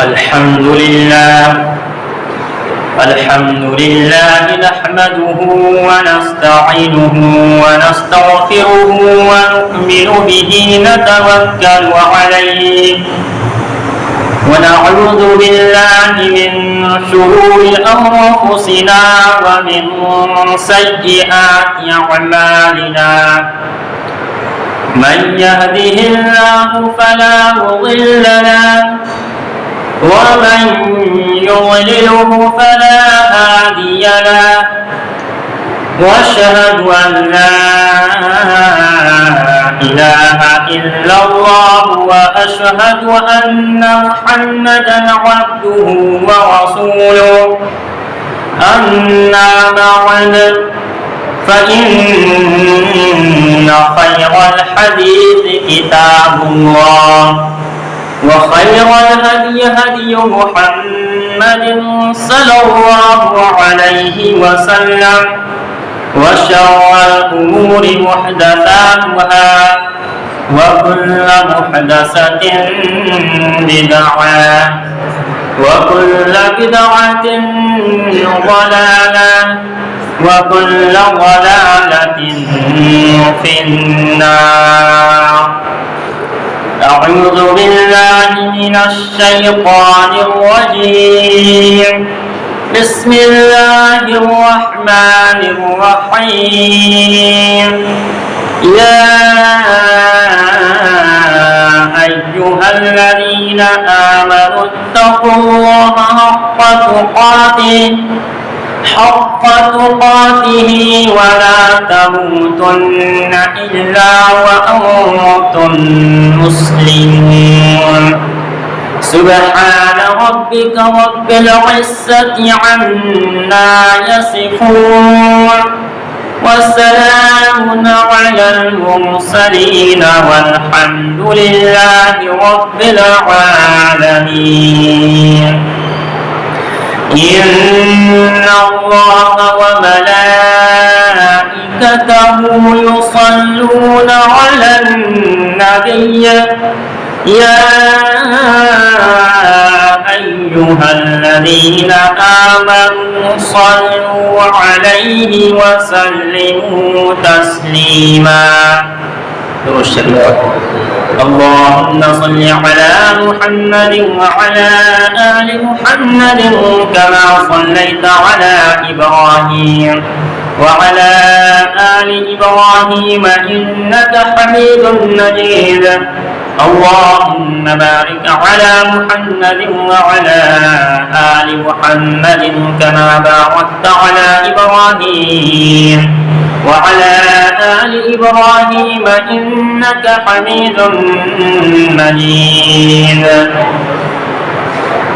الحمد لله نحمده ونستعينه ونستغفره ونؤمن به نتوكل عليه ونعوذ بالله من شرور أنفسنا ومن سيئات أعمالنا من يهده الله فلا مضل له ومن يضلله فلا هادي له واشهد ان لا اله الا الله واشهد ان محمدا عبده ورسوله اما بعد فان خير الحديث كتاب الله وخير الهدي هدي محمد صلى الله عليه وسلم وشر الأمور محدثاتها وكل محدثة بدعة وكل بدعة ضلالة وكل ضلالة في النار. أعوذ بالله من الشيطان الرجيم. بسم الله الرحمن الرحيم. يا أيها الذين آمنوا اتقوا الله حق تقاته ولا تموتن إلا وأنتم مسلمون. سبحان ربك رب العزة عما يصفون وسلام على المرسلين والحمد لله رب العالمين. إن الله وملائكته يصلون على النبي يا أيها الذين آمنوا صلوا عليه وسلموا تسليما. اللهم صل على محمد وعلى آل محمد كما صليت على إبراهيم وعلى آل إبراهيم إنك حميد مجيد. اللهم بارك على محمد وعلى آل محمد كما باركت على إبراهيم وعلى آل إبراهيم إنك حميد مجيد.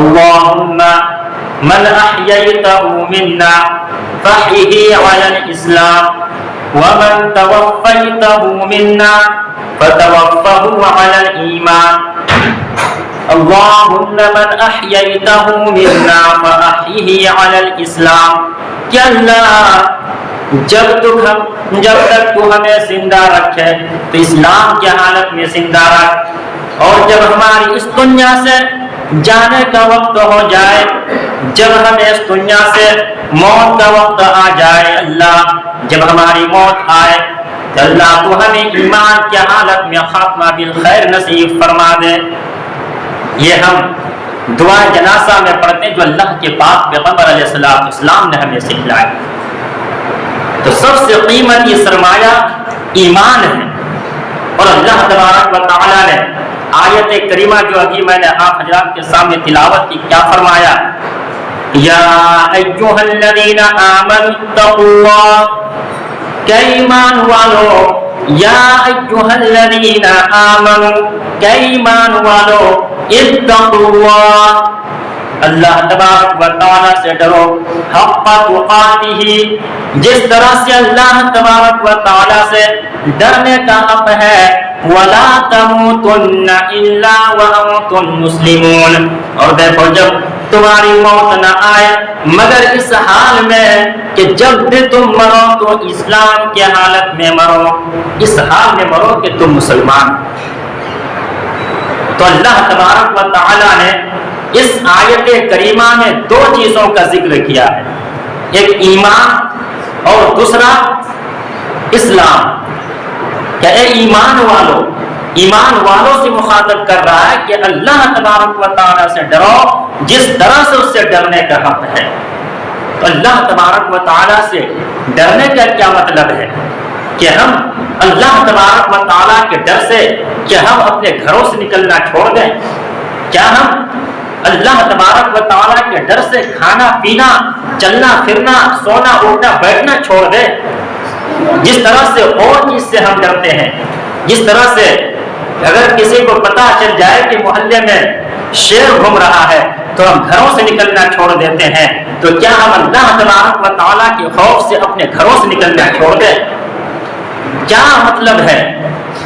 اللهم من أحييته منا فاحيه على الإسلام ومن توفيته منا فتوفه على الإيمان اللهم من أحييته منا فأحيه على الإسلام کہ اللہ جب تک تو ہمیں زندہ رکھے تو اسلام کی حالت میں زندہ رکھ، اور جب ہماری اس دنیا سے جانے کا وقت ہو جائے، جب ہمیں اس دنیا سے موت کا وقت آ جائے، اللہ جب ہماری موت آئے تو اللہ تو ہمیں ایمان کی حالت میں خاتمہ بالخیر نصیب فرما دے۔ یہ ہم دعا جنازہ میں پڑھتے ہیں جو اللہ کے پاک پیغمبر علیہ السلام نے ہمیں سکھلائی۔ تو سب سے قیمتی سرمایہ ایمان ہے، اور اللہ تبارک و تعالی نے آیت کریمہ جو ابھی میں نے آپ حضرات کے سامنے تلاوت کی کیا فرمایا؟ یا ایھا الذین آمنوا اتقوا اللہ، کہ ایمان والو، یا ایھا الذین آمنوا، کہ ایمان والو، اتقوا اللہ، اللہ تبارک و تعالی سے ڈرو، حق تقاتہ، جس طرح سے اللہ تبارک و تعالی سے ڈرنے کا حق ہے، ولا تموتن الا وانتم مسلمون، اور دیکھو جب تمہاری موت نہ آئے مگر اس حال میں کہ جب بھی تم مرو تو اسلام کی حالت میں مرو، اس حال میں مرو کہ تم مسلمان۔ تو اللہ تبارک و تعالی نے اس آیت کریمہ میں دو چیزوں کا ذکر کیا ہے، ایک ایمان اور دوسرا اسلام، کہ اے ایمان والو، ایمان والوں سے مخاطب کر رہا ہے کہ اللہ تبارک و تعالی سے ڈرو جس طرح سے اس سے ڈرنے کا حق ہے۔ تو اللہ تبارک و تعالی سے ڈرنے کا کیا مطلب ہے؟ کہ ہم اللہ تبارک و تعالی کے ڈر سے کیا ہم اپنے گھروں سے نکلنا چھوڑ دیں؟ کیا ہم اللہ تبارک و تعالی کے ڈر سے کھانا پینا، چلنا پھرنا، سونا اٹھنا بیٹھنا چھوڑ دیں؟ جس طرح سے اور چیز سے ہم ڈرتے ہیں، جس طرح سے اگر کسی کو پتہ چل جائے کہ محلے میں شیر گھوم رہا ہے تو ہم گھروں سے نکلنا چھوڑ دیتے ہیں، تو کیا ہم اللہ تبارک و تعالیٰ کے خوف سے اپنے گھروں سے نکلنا چھوڑ دیں؟ کیا مطلب ہے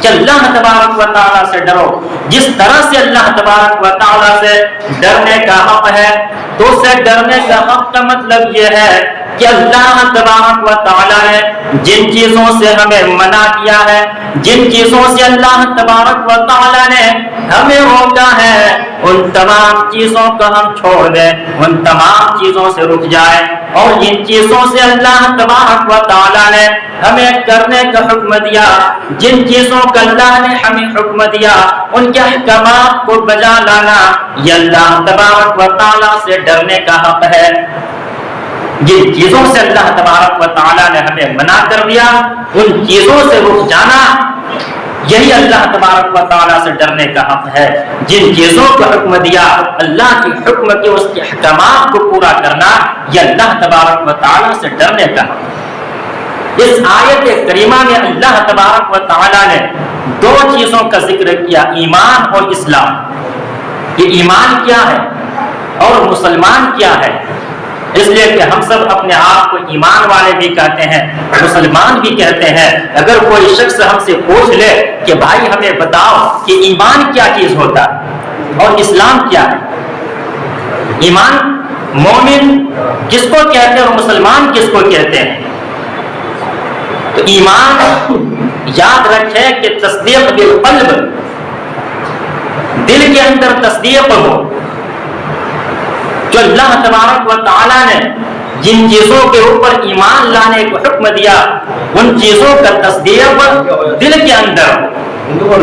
کہ اللہ تبارک و تعالیٰ سے ڈرو جس طرح سے اللہ تبارک و تعالیٰ سے ڈرنے کا حق ہے؟ تو سے ڈرنے کا حق کا مطلب یہ ہے کہ اللہ تبارک و تعالیٰ نے جن چیزوں سے ہمیں منع کیا ہے، جن چیزوں سے اللہ تبارک و تعالیٰ نے ہمیں روکا ہے، ان تمام چیزوں کو ہم چھوڑ دیں، ان تمام چیزوں سے رک جائیں، اور جن چیزوں سے اللہ تبارک و تعالیٰ نے ہمیں کرنے کا حکم دیا، جن چیزوں کا اللہ نے ہمیں حکم دیا، ان کے احکامات کو بجا لانا، یہ اللہ تبارک و تعالیٰ سے ڈرنے کا حق ہے۔ جن چیزوں سے اللہ تبارک و تعالیٰ نے ہمیں منع کر دیا، ان چیزوں سے رک جانا، یہی اللہ تبارک و تعالیٰ سے ڈرنے کا حق ہے۔ جن چیزوں کو حکم دیا، اللہ کے حکم کے اس کے احکامات کو پورا کرنا، یہ اللہ تبارک و تعالیٰ سے ڈرنے کا حق ہے۔ اس آیت کریمہ میں اللہ تبارک و تعالیٰ نے دو چیزوں کا ذکر کیا، ایمان اور اسلام۔ یہ ایمان کیا ہے اور مسلمان کیا ہے؟ اس لیے کہ ہم سب اپنے آپ کو ایمان والے بھی کہتے ہیں، مسلمان بھی کہتے ہیں۔ اگر کوئی شخص ہم سے پوچھ لے کہ بھائی ہمیں بتاؤ کہ ایمان کیا چیز ہوتا ہے اور اسلام کیا ہے، ایمان مومن کس کو کہتے ہیں اور مسلمان کس کو کہتے ہیں؟ تو ایمان یاد رکھیں کہ تصدیق بالقلب، دل کے اندر تصدیق ہو، جو اللہ تبارک و تعالیٰ نے جن چیزوں کے اوپر ایمان لانے کو حکم دیا، ان چیزوں کا تصدیق دل کے اندر ہو۔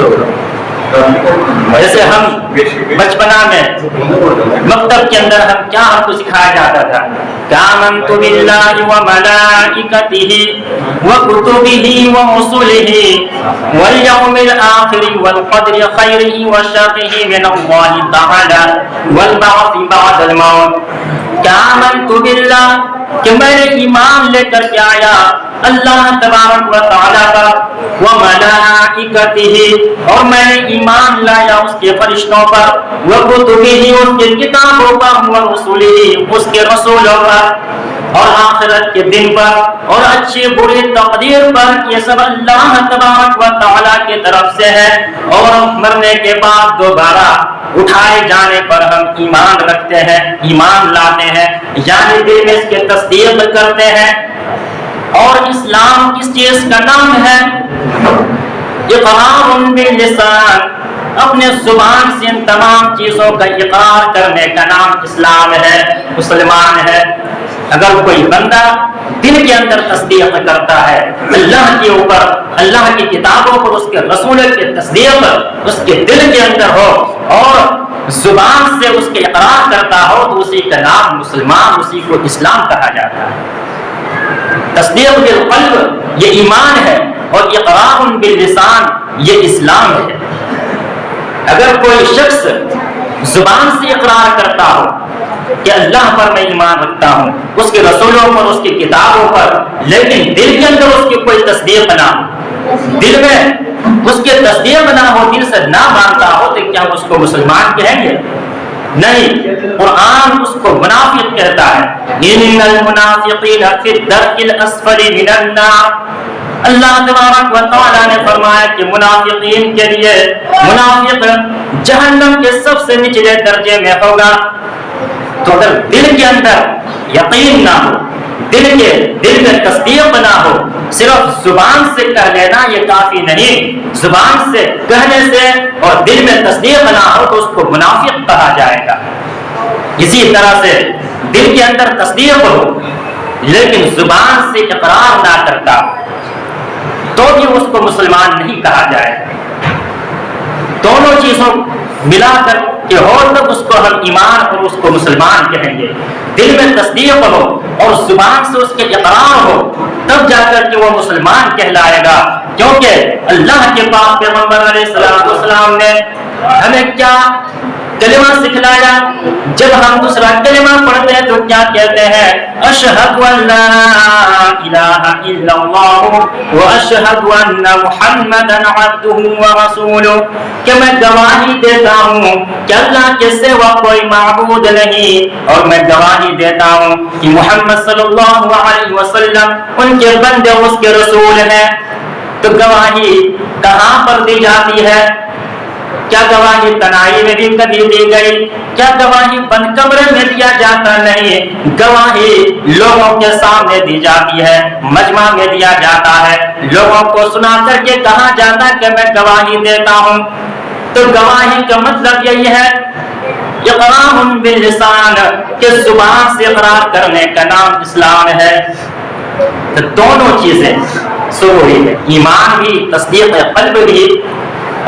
جیسے ہم بچپنا میں مکتب کے اندر ہم کو سکھایا جاتا تھا کہ آمنت باللہ وملائکتہ وکتبہ ورسلہ والیوم الآخر والقدر خیرہ وشرہ من اللہ تعالی والبعث بعد الموت، کیا آمنت باللہ کہ میں نے ایمان لے کر کے آیا اللہ تبارک و تعالی پر، وملائکتہ اور میں نے ایمان لایا اس کے فرشتوں پر، وکتبہ اس کے کتابوں پر، ورسلہ اس کے رسولوں پر، اور آخرت کے دن پر، اور اچھے برے تقدیر پر۔ یہ سب اللہ تبارک و تعالی کی طرف سے ہے، اور مرنے کے بعد دوبارہ اٹھائے جانے پر ہم ایمان رکھتے ہیں، ایمان لاتے ہیں، یعنی دل میں اس کی تصدیق کرتے ہیں۔ اور اسلام کس چیز کا نام ہے؟ اقرار باللسان، اپنے زبان سے ان تمام چیزوں کا اقرار کرنے کا نام اسلام ہے، مسلمان ہے۔ اگر کوئی بندہ دل کے اندر تصدیق کرتا ہے اللہ کے اوپر، اللہ کی کتابوں پر، اس کے رسول کی تصدیق اس کے دل کے اندر ہو، اور زبان سے اس کے اقرار کرتا ہو، تو اسی کا نام مسلمان، اسی کو اسلام کہا جاتا ہے۔ تصدیق بالقلب یہ ایمان ہے، اور اقرار باللسان یہ اسلام ہے۔ اگر کوئی شخص زبان سے اقرار کرتا ہو کہ اللہ پر میں ایمان رکھتا ہوں، اس کے رسولوں پر، اس کی کتابوں پر، لیکن دل کے اندر اس کی کوئی تصدیق نہ ہو، دل میں اس کی تصدیق نہ ہو، دل سے نہ مانتا ہو، تو کیا اس کو مسلمان کہیں گے؟ نہیں، قرآن اس کو منافق کہتا ہے، ان المنافقین فی الدرک الاسفل من النار۔ اللہ تبارک و تعالی نے فرمایا کہ منافقین کے لیے، منافق جہنم کے سب سے نچلے درجے میں ہوگا۔ تو اگر دل کے اندر یقین نہ ہو، دل میں تصدیق نہ ہو، صرف زبان سے کہہ لینا یہ کافی نہیں، زبان سے کہنے سے اور دل میں تصدیق نہ ہو تو اس کو منافق کہا جائے گا۔ اسی طرح سے دل کے اندر تصدیق ہو لیکن زبان سے اقرار نہ کرتا تو بھی اس کو مسلمان نہیں کہا جائے گا۔ دونوں چیزوں ملا کر کہ ہو تب اس کو ہم ایمان اور اس کو مسلمان کہیں گے۔ دل میں تصدیق ہو اور زبان سے اس کے اقرار ہو تب جا کر کے وہ مسلمان کہلائے گا، کیونکہ اللہ کے پاک پیغمبر علیہ السلام نے ہمیں کیا کلمہ سکھلایا؟ جب ہم دوسرا کلمہ پڑھتے ہیں تو کیا کہتے ہیں؟ اشہد ان لا الہ الا اللہ واشہد ان محمدا عبدہ ورسولہ، کہ میں گواہی دیتا ہوں کہ اللہ کے سوا کوئی معبود نہیں، اور میں گواہی دیتا ہوں کہ محمد صلی اللہ علیہ وسلم ان کے بندے اس کے رسول ہیں۔ تو گواہی کہاں پر دی جاتی ہے؟ کیا گواہی تنہائی میں بھی کبھی دی گئی؟ کیا گواہی بند کمرے میں دیا جاتا نہیں؟ گواہی لوگوں کے سامنے دی جاتی ہے، مجمع میں دیا جاتا ہے، لوگوں کو سنا کر کے کہا جاتا ہے کہ میں گواہی دیتا ہوں۔ تو گواہی کا مطلب یہی ہے اقرار باللسان، کہ زبان سے اقرار کرنے کا نام اسلام ہے۔ تو دونوں چیزیں ضروری ہے، ایمان بھی، تصدیق قلب بھی،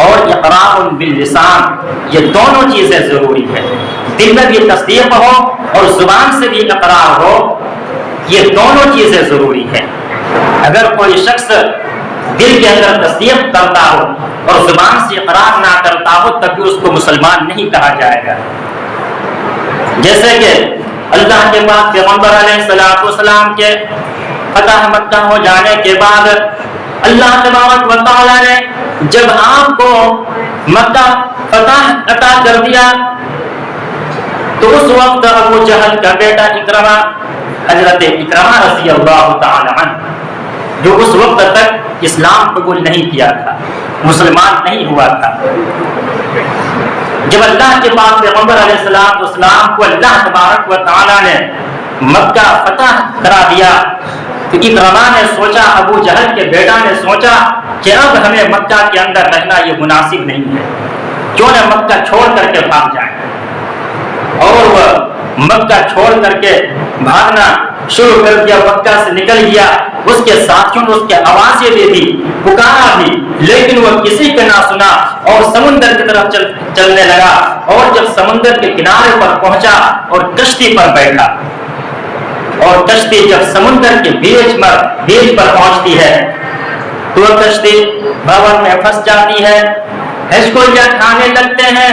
اور اقرار باللسان، یہ دونوں چیزیں ضروری ہے۔ دل میں بھی تصدیق ہو اور زبان سے بھی اقرار ہو، یہ دونوں چیزیں ضروری ہیں۔ اگر کوئی شخص دل کے اندر تصدیق کرتا ہو اور زبان سے اقرار نہ کرتا ہو تب بھی اس کو مسلمان نہیں کہا جائے گا۔ جیسے کہ اللہ کے پاک پیغمبر علیہ السلام کے فتح مکہ ہو جانے کے بعد اللہ تبارک و تعالی نے جب آپ کو مکہ فتح عطا کر دیا تو اس وقت ابو جہل کا بیٹا اکرمہ، حضرت اکرمہ رضی اللہ تعالی عنہ، جو اس وقت تک اسلام قبول نہیں کیا تھا، مسلمان نہیں ہوا تھا، جب اللہ کے پاک پیغمبر علیہ السلام کو اللہ تبارک و تعالی نے مکہ فتح کرا دیا تو اکرمہ نے سوچا، ابو جہل کے بیٹا نے سوچا کہ اب ہمیں مکہ کے اندر رہنا یہ مناسب نہیں ہے، کیوں نہ مکہ چھوڑ کر کے بھاگ جائیں۔ اور وہ مکہ چھوڑ کر کے بھاگنا شروع کر دیا، مکہ سے نکل گیا۔ اس کے ساتھیوں نے اس کے آوازیں دے دی، پکارا بھی، لیکن وہ کسی کا نہ سنا اور سمندر کی طرف چلنے لگا۔ اور جب سمندر کے کنارے پر پہنچا اور کشتی پر بیٹھا، اور کشتی جب سمندر کے بیچ پر پہنچتی ہے تو وہ کشتی بھور میں پھنس جاتی ہے، ہچکولیاں کھانے لگتے ہیں،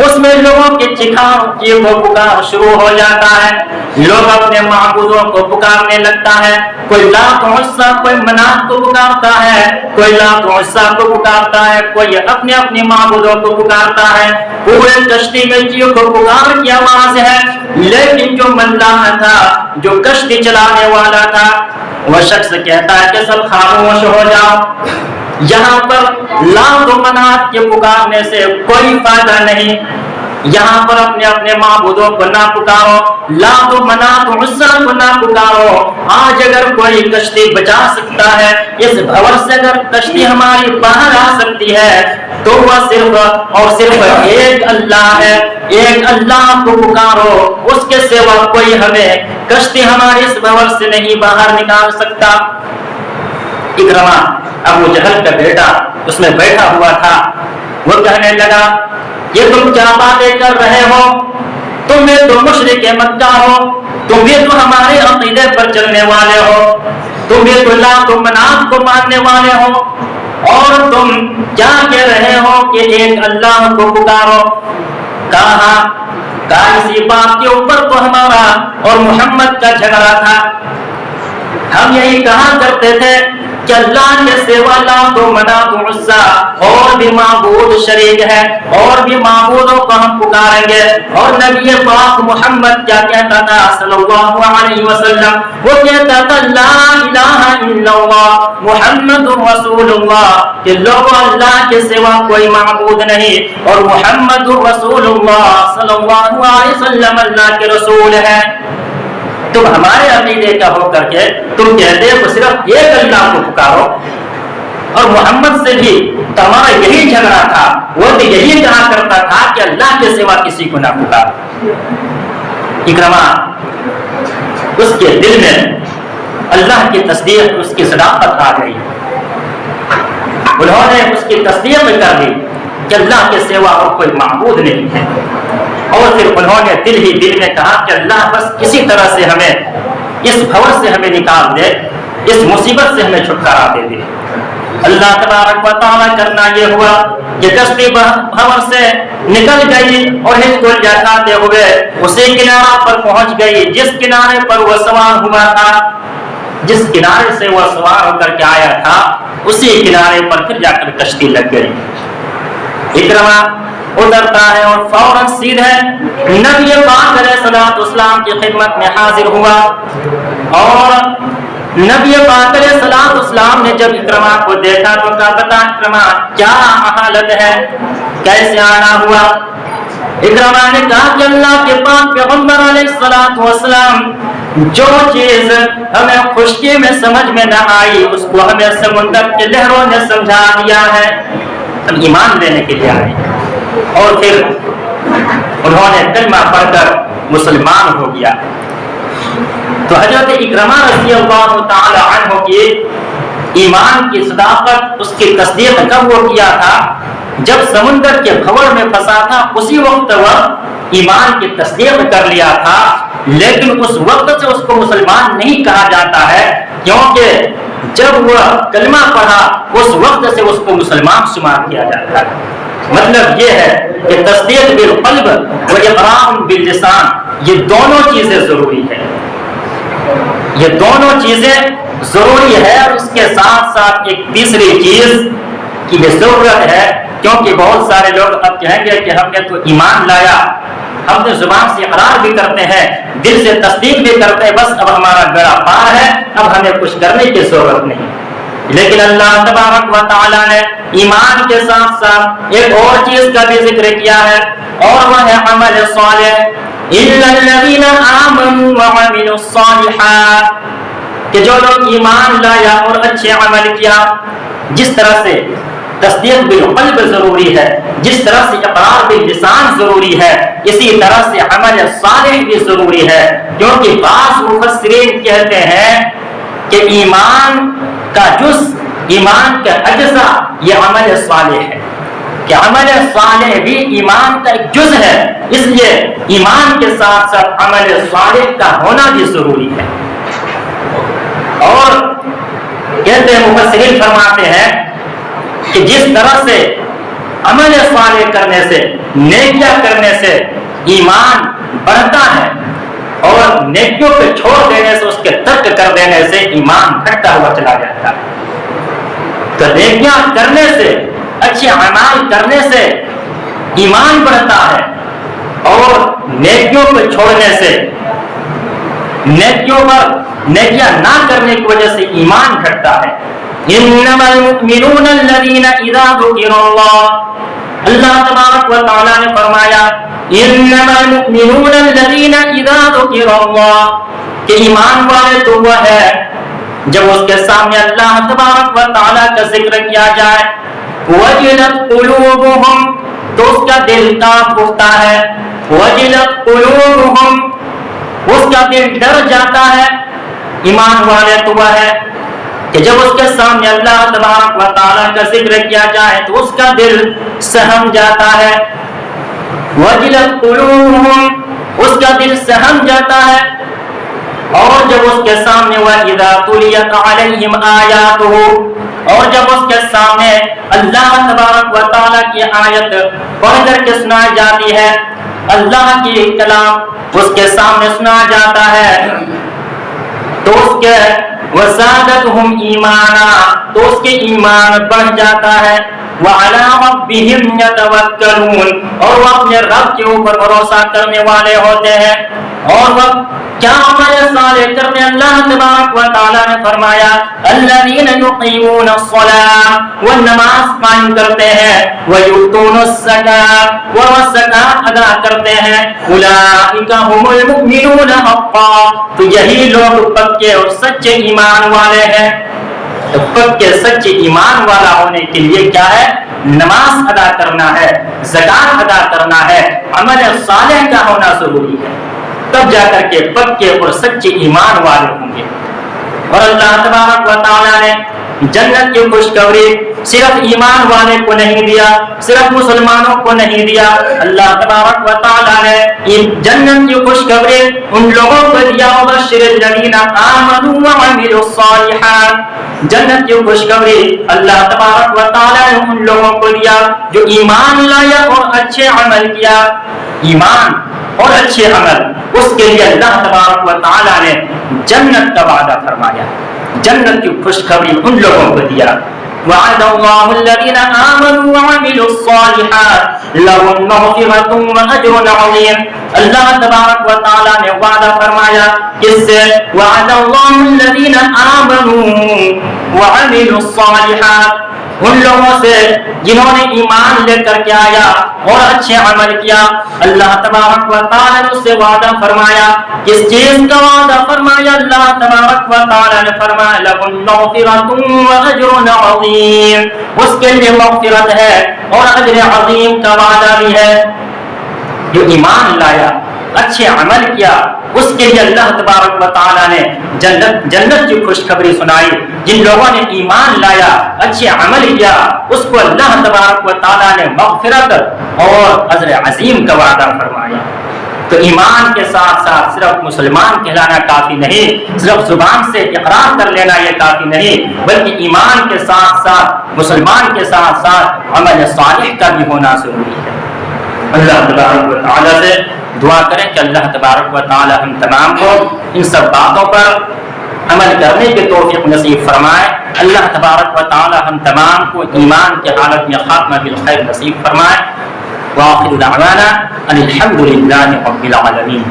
اس میں لوگوں کے چیخاں کو پکار شروع ہو جاتا ہے، لوگ اپنے معبودوں کو پکارنے لگتا ہے، کوئی لات و عزیٰ کوئی منات کو پکارتا ہے، کوئی لات و عزیٰ کو پکارتا ہے، کوئی اپنے اپنے معبودوں کو پکارتا ہے، پورے کشتی میں کو پکار کی آواز ہے، لیکن جو ملاح تھا، جو کشتی چلانے والا تھا، وہ شخص کہتا ہے کہ سب خاموش ہو جاؤ، یہاں پر لات و منات کے پکارنے سے کوئی فائدہ نہیں، یہاں پر اپنے اپنے معبودوں کو نہ پکارو، لات و منات و عزیٰ کو نہ پکارو۔ آج اگر کوئی کشتی بچا سکتا ہے، اس بھور سے اگر کشتی ہماری باہر آ سکتی ہے، تو وہ صرف اور صرف ایک اللہ ہے، ایک اللہ کو پکارو، اس کے سوا کوئی ہمیں کشتی ہماری اس بھور سے نہیں باہر نکال سکتا۔ اکرمہ ابو جہل کا بیٹا اس میں بیٹھا ہوا تھا، وہ کہنے لگا یہ تم کیا باتیں کر رہے ہو، تم یہ تو مشرک مکہ ہو، تم یہ تو ہمارے عقیدے پر چلنے والے ہو، تم یہ تو لات و منات کو ماننے والے ہو، اور تم کیا کہہ رہے ہو کہ ایک اللہ کو پکارو۔ کہا اسی بات کے اوپر تو ہمارا اور محمد کا جھگڑا تھا، ہم یہی کہا کرتے تھے کہ اللہ کے سوا لات و منات و عزیٰ اور بھی معبود شریک ہے، اور بھی معبودوں کو ہم پکاریں گے۔ اور نبی پاک محمد کیا کہتا تھا صلی اللہ علیہ وسلم، وہ کہتا تھا لا الہ الا اللہ محمد رسول اللہ، کہ لوگوں اللہ کے سوا کوئی معبود نہیں، اور محمد رسول اللہ صلی اللہ علیہ وسلم اللہ کے رسول ہے۔ تم ہمارے عقیدے کا ہو کر کے تم کہتے ہو صرف ایک اللہ کو پکارو، اور محمد سے بھی تمہارا یہی جھگڑا تھا، وہ تو یہی کہا کرتا تھا کہ اللہ کے سوا کسی کو نہ پکارو۔ اکرمہ اس کے دل میں اللہ کی تصدیق، اس کی صداقت آ گئی، انہوں نے اس کی تصدیق کر دی کہ اللہ کے سوا اور کوئی معبود نہیں ہے، اور پھر انہوں نے دل ہی دل میں کہا کہ اللہ بس کسی طرح سے ہمیں اس بھور سے ہمیں نکال دے، اس مصیبت سے ہمیں چھٹکارا دے دے۔ اللہ تبارک و تعالیٰ کرنا یہ ہوا کہ کشتی بھور سے نکل گئی اور ہچکل جاتے ہوئے اسی کنارہ پر پہنچ گئی جس کنارے پر وہ سوار ہوا تھا، جس کنارے سے وہ سوار ہو کر کے آیا تھا اسی کنارے پر پھر جا کر کشتی لگ گئی۔ اکرمہ اترتا ہے اور فوراً سیدھے نبی پاک علیہ الصلوۃ والسلام کی خدمت میں حاضر ہوا، اور نبی پاک علیہ الصلوۃ والسلام نے جب اکرمہ کو دیکھا تو کہا بتا اکرمہ کیا حالت ہے، کیسے آنا ہوا؟ اکرمہ نے کہا کہ اللہ کے پاک پیغمبر علیہ الصلوۃ والسلام جو چیز ہمیں خشکی میں سمجھ میں نہ آئی اس کو ہمیں سمندر کے لہروں نے سمجھا دیا ہے، ہم ایمان لینے کے لیے آئے۔ اور پھر انہوں نے کلمہ پڑھ کر مسلمان ہو گیا۔ تو حضرت اکرمہ رضی اللہ تعالی عنہ کی ایمان کی صداقت، اس کی تصدیق کب وہ کیا تھا؟ جب سمندر کے بھور میں پھنسا تھا اسی وقت وہ ایمان کی تصدیق کر لیا تھا، لیکن اس وقت سے اس کو مسلمان نہیں کہا جاتا ہے، کیونکہ جب وہ کلمہ پڑھا اس وقت سے اس کو مسلمان شمار کیا جاتا ہے۔ مطلب یہ ہے کہ تصدیق بالقلب و اقرار باللسان، یہ دونوں چیزیں ضروری ہے، یہ دونوں چیزیں ضروری ہے، اور اس کے ساتھ ساتھ ایک تیسری چیز کی بھی ضرورت ہے، کیونکہ بہت سارے لوگ اب کہیں گے کہ ہم نے تو ایمان لایا، ہم نے زبان سے اقرار بھی کرتے ہیں، دل سے تصدیق بھی کرتے ہیں، بس اب ہمارا بیڑا پار ہے، اب ہمیں کچھ کرنے کی ضرورت نہیں۔ لیکن اللہ تبارک و تعالیٰ نے ایمان کے ساتھ ساتھ ایک اور چیز کا بھی ذکر کیا ہے، اور وہ ہے عمل صالح، اِلَّا الَّذِينَ آمَنُوا وَعَمِلُوا الصَّالِحَاتِ، کہ جو لوگ ایمان لایا اور اچھے عمل کیا، جس طرح سے تصدیق بالقلب ضروری ہے، جس طرح سے اقرار باللسان ضروری ہے، اسی طرح سے عمل صالح بھی ضروری ہے، کیونکہ بعض مفسرین کہتے ہیں کہ ایمان کا جز، ایمان کا اجزاء یہ عمل صالح ہے، کہ عمل صالح بھی ایمان کا ایک جز ہے، اس لیے ایمان کے ساتھ ساتھ عمل صالح کا ہونا بھی ضروری ہے۔ اور کہتے ہیں مفسرین فرماتے ہیں کہ جس طرح سے عمل صالح کرنے سے، نیکیاں کرنے سے ایمان بڑھتا ہے، اور نیکیوں پہ چھوڑ دینے سے، اس کے ترک کر دینے سے ایمان گھٹتا ہوا چلا جاتا ہے۔ تو نیکیاں کرنے سے، اچھے اعمال کرنے سے ایمان بڑھتا ہے، اور نیکیوں پہ چھوڑنے سے، نیکیاں نہ کرنے کی وجہ سے ایمان گھٹتا ہے۔ انما المؤمنون الذين اذا ذكر الله، اللہ تبارک و تعالی نے فرمایا انما المؤمنون الذين اذا ذكر الله، کہ ایمان والے تو وہ ہے جب اس کے سامنے اللہ تبارک و تعالی کا ذکر کیا جائے، وجلت قلوبهم، تو اس کا دل کانپ اٹھتا ہے، وجلت قلوبهم، اس کا دل ڈر جاتا ہے۔ ایمان والے تو وہ ہے کہ جب اس کے سامنے اللہ تبارک و تعالیٰ کا ذکر کیا جائے تو اس کا دل سہم جاتا ہے، وجلت قلوبهم، اس کا دل سہم جاتا ہے۔ اور جب اس کے سامنے وَإِذَا تُلِيَتْ عَلَيْهِمْ آيَاتُهُ، اور جب اس کے سامنے اللہ تبارک و تعالیٰ کی آیت پڑھ کر کے سنائی جاتی ہے، اللہ کی کلام اس کے سامنے سنا جاتا ہے، تو اس کے وَزَادَتْهُمْ إِيمَانًا، تو اس کے ایمان بڑھ جاتا ہے، وَعَلَىٰ رَبِّهِمْ يَتَوَكَّلُونَ، اور وہ اپنے رب کے اوپر بھروسہ کرنے والے ہوتے ہیں۔ اور وہ کیا عمل صالح کرنے، اللہ تبارک و تعالیٰ نے فرمایا الَّذِينَ يُقِيمُونَ الصَّلَاةَ، وہ نماز قائم کرتے ہیں، وَيُؤْتُونَ الزَّكَاةَ، وہ زکات ادا کرتے ہیں، أُولَٰئِكَ هُمُ الْمُؤْمِنُونَ حَقًّا، تو یہی لوگ پکے اور سچے ایمان والے ہیں۔ تو پکے سچے ایمان والا ہونے کے لیے کیا ہے؟ نماز ادا کرنا ہے، زکات ادا کرنا ہے، عمل صالح کا ہونا ضروری ہے، تب جا کر کے پکے اور سچے ایمان والے ہوں گے۔ اور اللہ تبارک و تعالیٰ نے جنت کی خوشخبری صرف ایمان والے کو نہیں دیا، صرف مسلمانوں کو نہیں دیا، اللہ تبارک و تعالیٰ نے جنت کی خوشخبری ان لوگوں کو دیا، وبشر الذین آمنوا وعملوا الصالحات، جنت کی خوشخبری اللہ تبارک و تعالیٰ نے ان لوگوں کو دیا جو ایمان لایا اور اچھے عمل کیا۔ ایمان اور اچھے عمل، اس کے لیے اللہ تبارک و تعالیٰ نے جنت کا وعدہ فرمایا، جنت کی خوشخبری ان لوگوں کو دیا۔ وعد اللہ الذین آمنوا وعملوا الصالحات لهم مغفرۃ واجر عظیم، اللہ تبارک و تعالیٰ نے وعدہ فرمایا کس سے؟ وعد اللہ الذین آمنوا وعملوا الصالحات، ان لوگوں سے جنہوں نے ایمان لے کر کے آیا اور اچھے عمل کیا، اللہ تبارک و تعالیٰ نے اس سے وعدہ فرمایا، کس چیز کا وعدہ فرمایا؟ اللہ تبارک و تعالیٰ نے فرمایا لَهُمْ مَغْفِرَةٌ وَأَجْرٌ عَظِيمٌ، اس کے لیے مغفرت ہے اور اجر عظیم کا وعدہ بھی ہے۔ جو ایمان لایا، اچھے عمل کیا، اس کے لیے اللہ تبارک و تعالیٰ نے جنت کی خوشخبری سنائی۔ جن لوگوں نے ایمان لایا، اچھے عمل کیا، اس کو اللہ تبارک و تعالیٰ نے مغفرت اور اجر عظیم کا وعدہ فرمایا۔ تو ایمان کے ساتھ ساتھ صرف مسلمان کہلانا کافی نہیں، صرف زبان سے اقرار کر لینا یہ کافی نہیں، بلکہ ایمان کے ساتھ ساتھ، مسلمان کے ساتھ ساتھ عمل صالح کا بھی ہونا ضروری ہے۔ اللہ تبارک و تعالیٰ سے دعا کریں کہ اللہ تبارک و تعالیٰ ہم تمام کو ان سب باتوں پر عمل کرنے کی توفیق نصیب فرمائے۔ اللہ تبارک و تعالیٰ ہم تمام کو ایمان کے حالت میں خاتمہ بالخیر نصیب فرمائے۔ وآخر دعوانا ان الحمد للہ رب العالمین۔